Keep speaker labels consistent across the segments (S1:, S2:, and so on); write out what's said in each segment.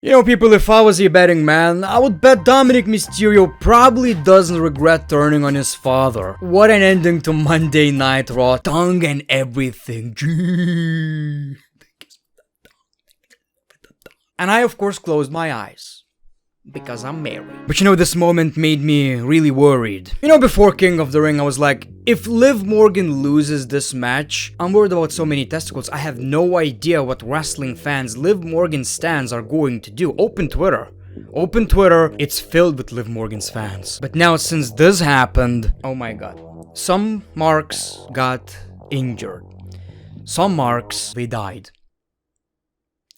S1: You know, people, if I was a betting man, I would bet Dominik Mysterio probably doesn't regret turning on his father. What an ending to Monday Night Raw. Tongue and everything. And I, of course, closed my eyes. Because I'm married. But you know, this moment made me really worried. You know, before King of the Ring, I was like, if Liv Morgan loses this match, I'm worried about so many testicles. I have no idea what wrestling fans, Liv Morgan stans, are going to do. Open Twitter, it's filled with Liv Morgan's fans. But now, since this happened, oh my god. Some marks got injured. Some marks, they died.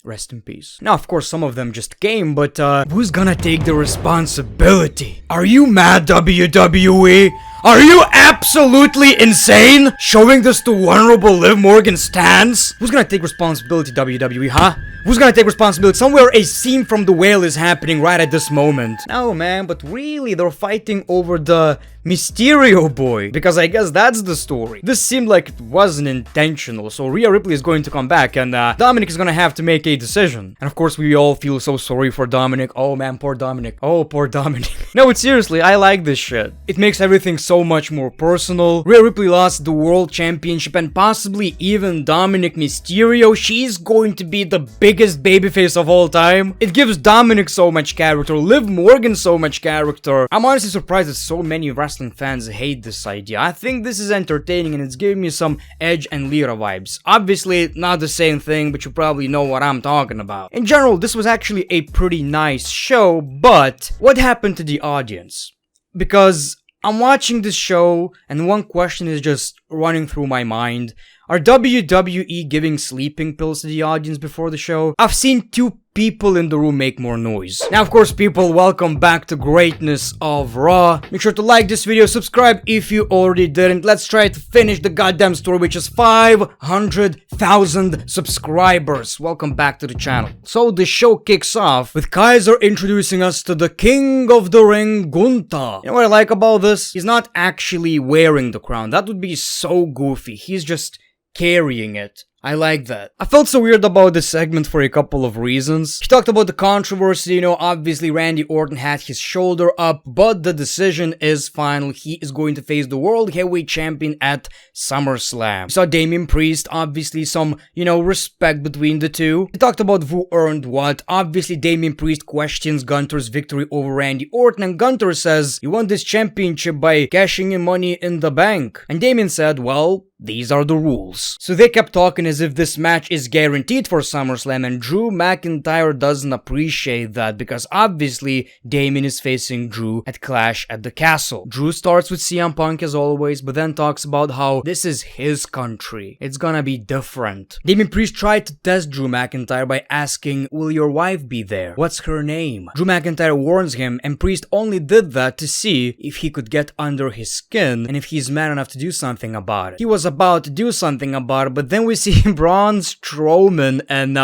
S1: Rest in peace. Now, of course, some of them just came, but who's gonna take the responsibility? Are you mad, WWE? Are you absolutely insane? Showing this to vulnerable Liv Morgan stans? Who's gonna take responsibility, WWE, huh? Who's gonna take responsibility? Somewhere a scene from The Whale is happening right at this moment. No, man, but really, they're fighting over the Mysterio boy. Because I guess that's the story. This seemed like it wasn't intentional, so Rhea Ripley is going to come back, and Dominik is gonna have to make a decision. And of course, we all feel so sorry for Dominik. Oh man, poor Dominik. Oh, poor Dominik. No, but seriously, I like this shit. It makes everything so much more personal. Rhea Ripley lost the World Championship, and possibly even Dominik Mysterio. She's going to be the biggest babyface of all time. It gives Dominik so much character, Liv Morgan so much character. I'm honestly surprised that so many wrestling fans hate this idea. I think this is entertaining and it's giving me some Edge and Lyra vibes. Obviously, not the same thing, but you probably know what I'm talking about. In general, this was actually a pretty nice show, but what happened to the audience? Because I'm watching this show and one question is just running through my mind. Are WWE giving sleeping pills to the audience before the show? I've seen 2 people in the room make more noise. Now, of course, people, welcome back to Greatness of Raw. Make sure to like this video, subscribe if you already didn't. Let's try to finish the goddamn story, which is 500,000 subscribers. Welcome back to the channel. So the show kicks off with Kaiser introducing us to the King of the Ring, Gunther. You know what I like about this? He's not actually wearing the crown. That would be so goofy. He's just carrying it. I like that. I felt so weird about this segment for a couple of reasons. He talked about the controversy, you know, obviously Randy Orton had his shoulder up, but the decision is final. He is going to face the World Heavyweight Champion at SummerSlam. We saw Damian Priest, obviously some, you know, respect between the two. He talked about who earned what. Obviously, Damian Priest questions Gunther's victory over Randy Orton, and Gunther says, "You won this championship by cashing in money in the bank." And Damian said, "Well, these are the rules." So they kept talking as if this match is guaranteed for SummerSlam, and Drew McIntyre doesn't appreciate that because obviously Damian is facing Drew at Clash at the Castle. Drew starts with CM Punk as always, but then talks about how this is his country. It's gonna be different. Damian Priest tried to test Drew McIntyre by asking, "Will your wife be there? What's her name?" Drew McIntyre warns him, and Priest only did that to see if he could get under his skin and if he's man enough to do something about it. He was about to do something about it, but then we see Braun Strowman, and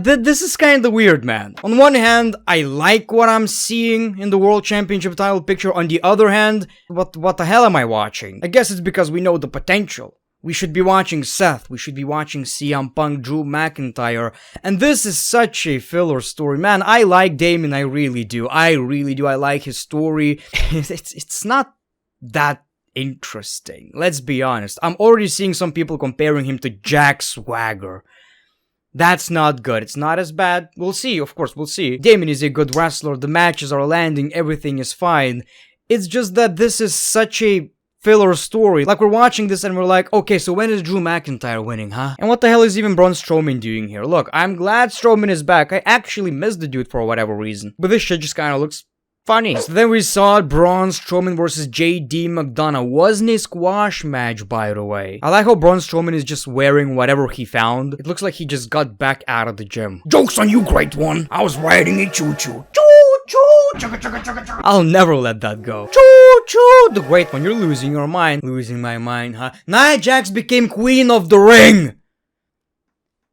S1: this is kind of weird, man. On one hand, I like what I'm seeing in the World Championship title picture. On the other hand, what the hell am I watching? I guess it's because we know the potential. We should be watching Seth, we should be watching CM Punk, Drew McIntyre, and this is such a filler story. Man, I like Damian, I really do. I like his story. It's not that interesting. Let's be honest. I'm already seeing some people comparing him to Jack Swagger. That's not good. It's not as bad. We'll see. Of course, we'll see. Damian is a good wrestler. The matches are landing. Everything is fine. It's just that this is such a filler story. Like, we're watching this and we're like, okay, so when is Drew McIntyre winning, huh? And what the hell is even Braun Strowman doing here? Look, I'm glad Strowman is back. I actually missed the dude for whatever reason. But this shit just kind of looks funny. So then we saw Braun Strowman versus JD McDonagh. Wasn't a squash match, by the way. I like how Braun Strowman is just wearing whatever he found. It looks like he just got back out of the gym. "Joke's on you, great one. I was riding a choo-choo. Choo-choo, chugga chugga chugga chugga." I'll never let that go. Choo-choo, the great one. You're losing your mind. Losing my mind, huh? Nia Jax became Queen of the Ring,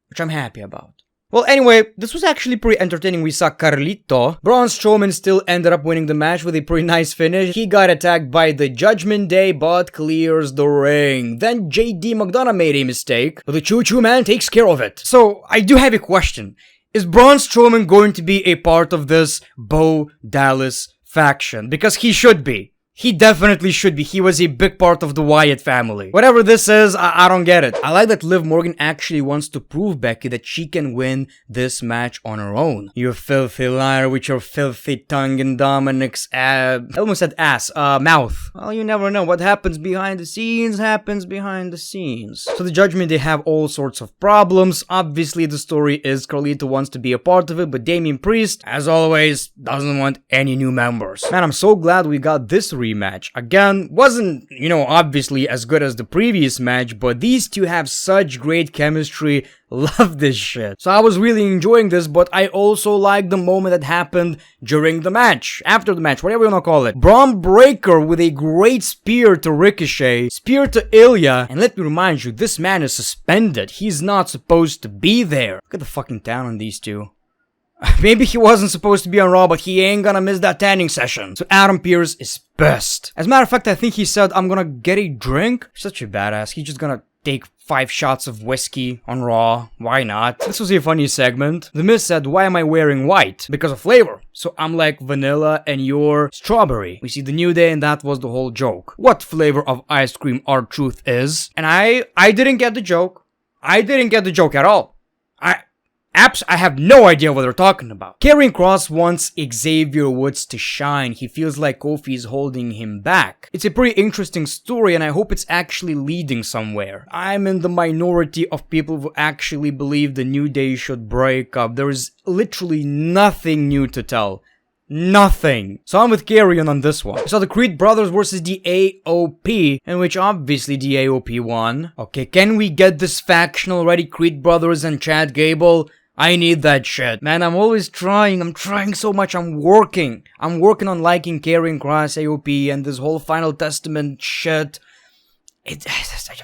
S1: which I'm happy about. Well, anyway, this was actually pretty entertaining. We saw Carlito. Braun Strowman still ended up winning the match with a pretty nice finish. He got attacked by the Judgment Day, but clears the ring. Then JD McDonagh made a mistake, but the Choo Choo Man takes care of it. So, I do have a question. Is Braun Strowman going to be a part of this Bo Dallas faction? Because he should be. He definitely should be. He was a big part of the Wyatt family. Whatever this is, I don't get it. I like that Liv Morgan actually wants to prove Becky that she can win this match on her own. You filthy liar with your filthy tongue and Dominik's I almost said ass, mouth. Well, you never know. What happens behind the scenes happens behind the scenes. So the Judgment, they have all sorts of problems. Obviously, the story is Carlito wants to be a part of it, but Damian Priest, as always, doesn't want any new members. Man, I'm so glad we got this rematch. Again, wasn't, obviously as good as the previous match, but these two have such great chemistry. Love this shit. So I was really enjoying this, but I also like the moment that happened during the match, after the match, whatever you wanna call it. Bron Breakker with a great spear to Ricochet, spear to Ilja, and let me remind you, this man is suspended. He's not supposed to be there. Look at the fucking tan on these two. Maybe he wasn't supposed to be on Raw, but he ain't gonna miss that tanning session. So Adam Pearce is pissed. As a matter of fact, I think he said, I'm gonna get a drink. Such a badass. He's just gonna take 5 shots of whiskey on Raw. Why not? This was a funny segment. The Miz said, why am I wearing white? Because of flavor. So I'm like vanilla and you're strawberry. We see the New Day and that was the whole joke. What flavor of ice cream R-Truth is? And I didn't get the joke. I didn't get the joke at all. I have no idea what they're talking about. Karrion Kross wants Xavier Woods to shine. He feels like Kofi is holding him back. It's a pretty interesting story and I hope it's actually leading somewhere. I'm in the minority of people who actually believe the New Day should break up. There is literally nothing new to tell. Nothing. So I'm with Karrion on this one. We saw the Creed brothers versus the AOP, in which obviously the AOP won. Okay, can we get this faction already? Creed brothers and Chad Gable? I need that shit. Man, I'm always trying. I'm trying so much. I'm working on liking Karrion Kross, AOP, and this whole Final Testament shit.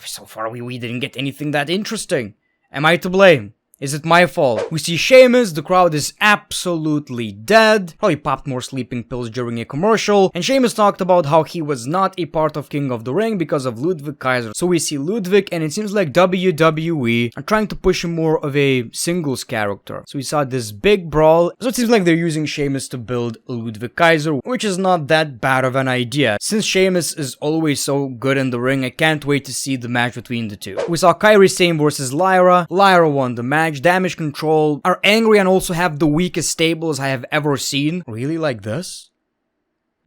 S1: So far, we didn't get anything that interesting. Am I to blame? Is it my fault? We see Sheamus, the crowd is absolutely dead. Probably popped more sleeping pills during a commercial. And Sheamus talked about how he was not a part of King of the Ring because of Ludwig Kaiser. So we see Ludwig and it seems like WWE are trying to push him more of a singles character. So we saw this big brawl. So it seems like they're using Sheamus to build Ludwig Kaiser, which is not that bad of an idea. Since Sheamus is always so good in the ring, I can't wait to see the match between the two. We saw Kairi Sane versus Lyra. Lyra won the match. Damage Control are angry and also have the weakest stables I have ever seen. Really, like this?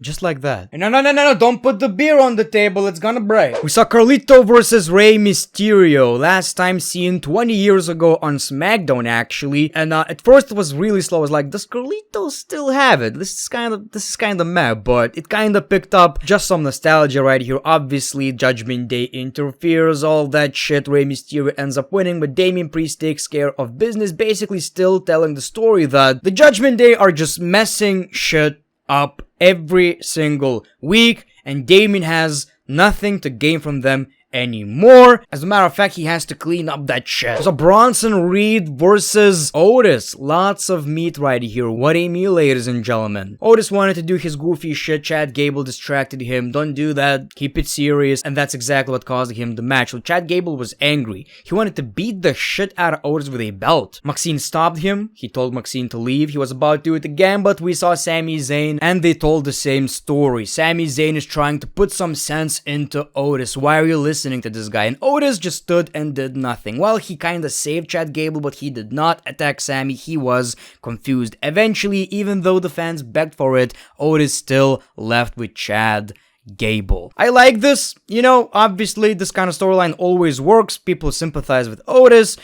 S1: Just like that. No, don't put the beer on the table, it's gonna break. We saw Carlito versus Rey Mysterio, last time seen 20 years ago on SmackDown actually, and at first it was really slow. I was like, does Carlito still have it? This is kinda meh, but it kinda picked up. Just some nostalgia right here. Obviously, Judgment Day interferes, all that shit. Rey Mysterio ends up winning, but Damian Priest takes care of business, basically still telling the story that the Judgment Day are just messing shit up every single week, and Damian has nothing to gain from them anymore. As a matter of fact, he has to clean up that shit. So Bronson Reed versus Otis. Lots of meat right here. What a meal, ladies and gentlemen. Otis wanted to do his goofy shit. Chad Gable distracted him. Don't do that. Keep it serious. And that's exactly what caused him the match. So Chad Gable was angry. He wanted to beat the shit out of Otis with a belt. Maxxine stopped him. He told Maxxine to leave. He was about to do it again, but we saw Sami Zayn and they told the same story. Sami Zayn is trying to put some sense into Otis. Why are you listening to this guy? And Otis just stood and did nothing. Well, he kinda saved Chad Gable, but he did not attack Sami. He was confused. Eventually, even though the fans begged for it, Otis still left with Chad Gable. I like this. Obviously, this kind of storyline always works. People sympathize with Otis.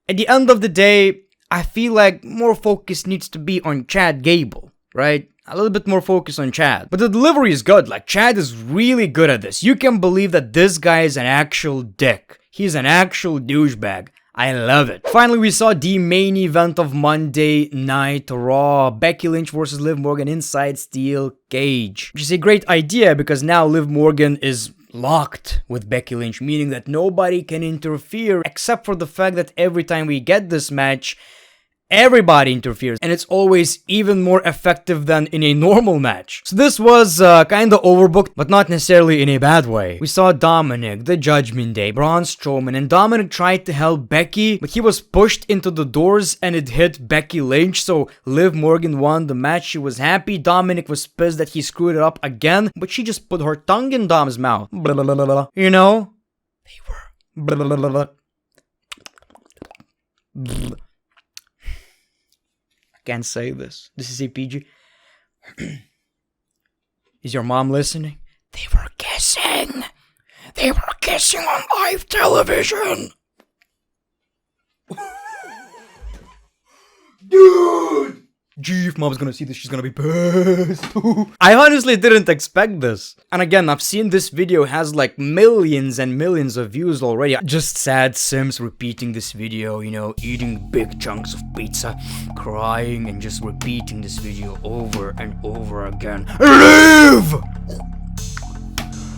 S1: At the end of the day, I feel like more focus needs to be on Chad Gable, right? A little bit more focus on Chad. But the delivery is good. Like, Chad is really good at this. You can believe that this guy is an actual dick. He's an actual douchebag. I love it. Finally, we saw the main event of Monday Night Raw. Becky Lynch versus Liv Morgan inside Steel Cage. Which is a great idea because now Liv Morgan is locked with Becky Lynch, meaning that nobody can interfere except for the fact that every time we get this match, everybody interferes, and it's always even more effective than in a normal match. So this was kinda overbooked, but not necessarily in a bad way. We saw Dominik, the Judgment Day, Braun Strowman, and Dominik tried to help Becky, but he was pushed into the doors and it hit Becky Lynch, so Liv Morgan won the match. She was happy. Dominik was pissed that he screwed it up again, but she just put her tongue in Dom's mouth. You know? They were... I can't say this. This is a PG. Is your mom listening? They were kissing. They were kissing on live television. Dude! Gee, if mom's gonna see this, she's gonna be pissed. I honestly didn't expect this. And again, I've seen this video has like millions and millions of views already. Just sad Sims repeating this video, you know, eating big chunks of pizza, crying, and just repeating this video over and over again. Live!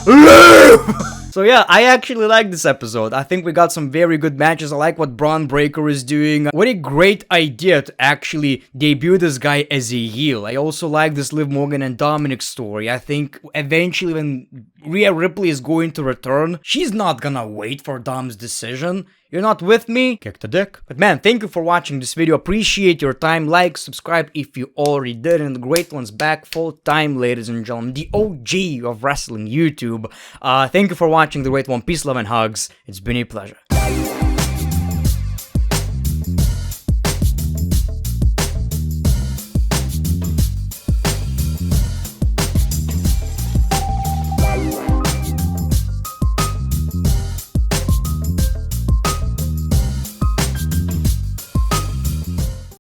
S1: Live! So yeah, I actually like this episode. I think we got some very good matches. I like what Bron Breakker is doing. What a great idea to actually debut this guy as a heel. I also like this Liv Morgan and Dominik story. I think eventually when Rhea Ripley is going to return, she's not gonna wait for Dom's decision. You're not with me? Kick the dick. But man, thank you for watching this video. Appreciate your time. Like, subscribe if you already did. And the Great One's back full time, ladies and gentlemen. The OG of wrestling YouTube. Thank you for watching The Great One. Peace, love, and hugs. It's been a pleasure.